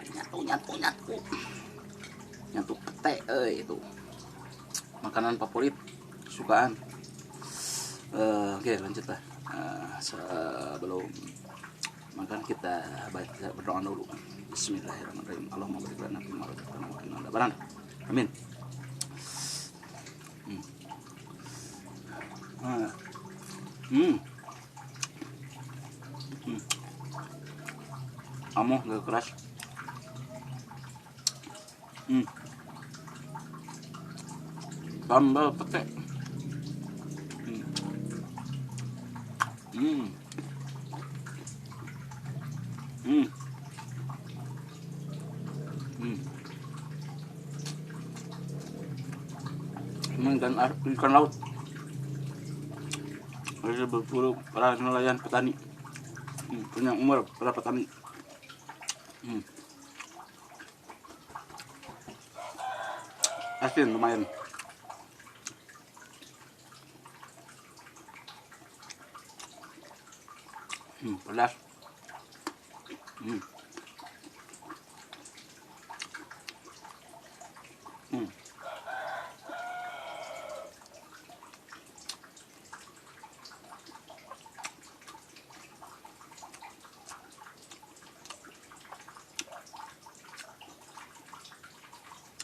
nyatu nyatu pete itu makanan favorit kesukaan. Oke lanjut lah. Sebelum makan kita baca berdoa dulu. Bismillahirrahmanirrahim. Allahumma barik lana fima razaqtana wa qina adzabannar. Amin. Amoh gak keras. Sambal pete. Ikan laut. Ada berburu para nelayan petani. Punya umur para petani. Asin lumayan. Pedas.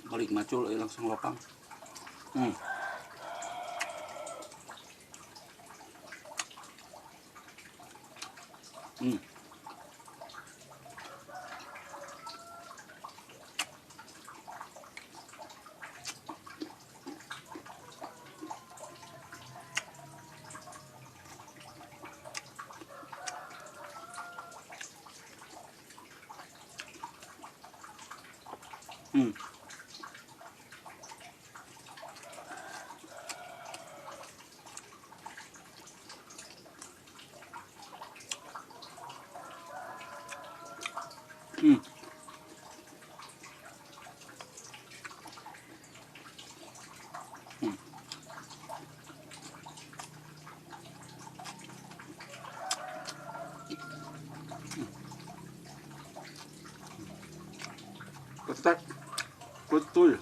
Balik macul langsung lapang. Ketek betul.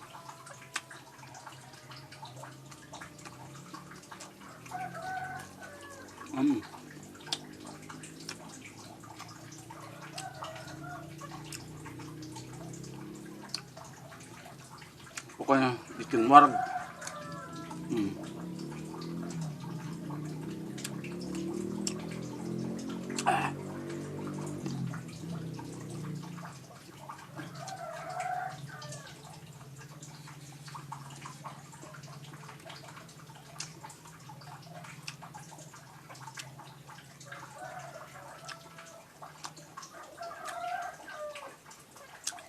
Pokoknya bikin warg.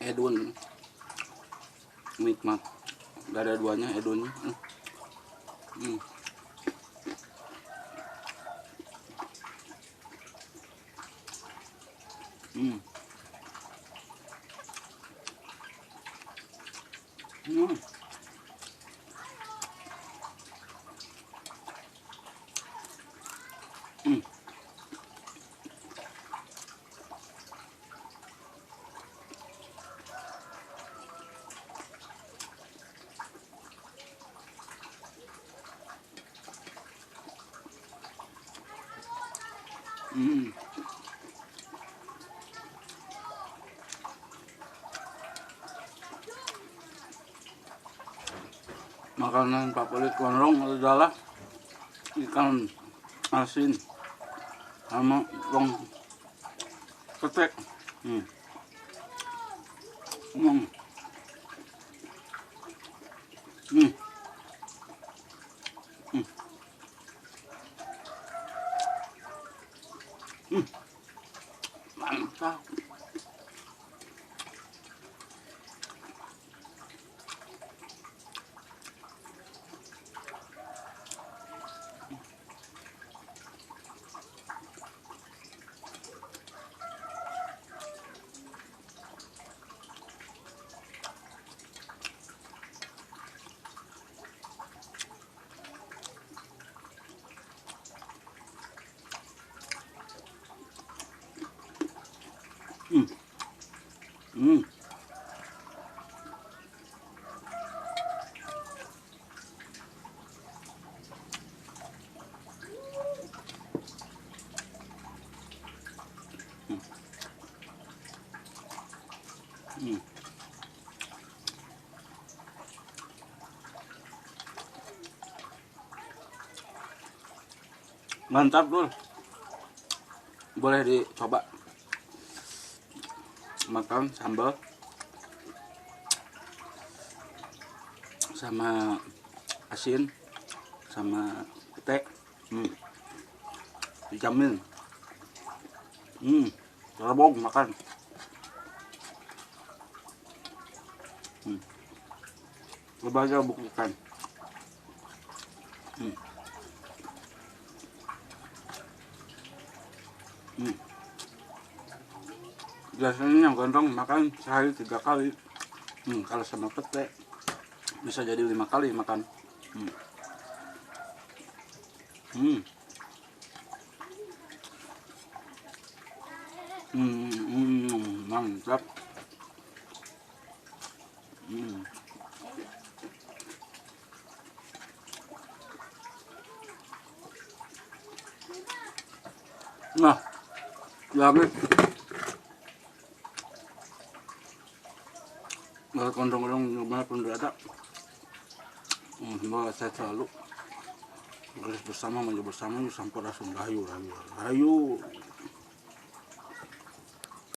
Edun nikmat, gak ada duanya edunnya. Makanan favorit Konrong adalah ikan asin sama bawang ketek. Mantap. Hmm. Hmm. Mantap Dul, boleh dicoba makan sambal sama asin sama pete. Dijamin. Terbong makan. Coba aja buktikan. Hmm. Biasanya yang gondrong makan sehari 3 kali. Kalau sama pete bisa jadi 5 kali makan. Mantap. Nah, lagi kalau gondrong-gondrong gimana pun berada, semoga saya selalu bersama, maju bersama, sampai langsung rayu.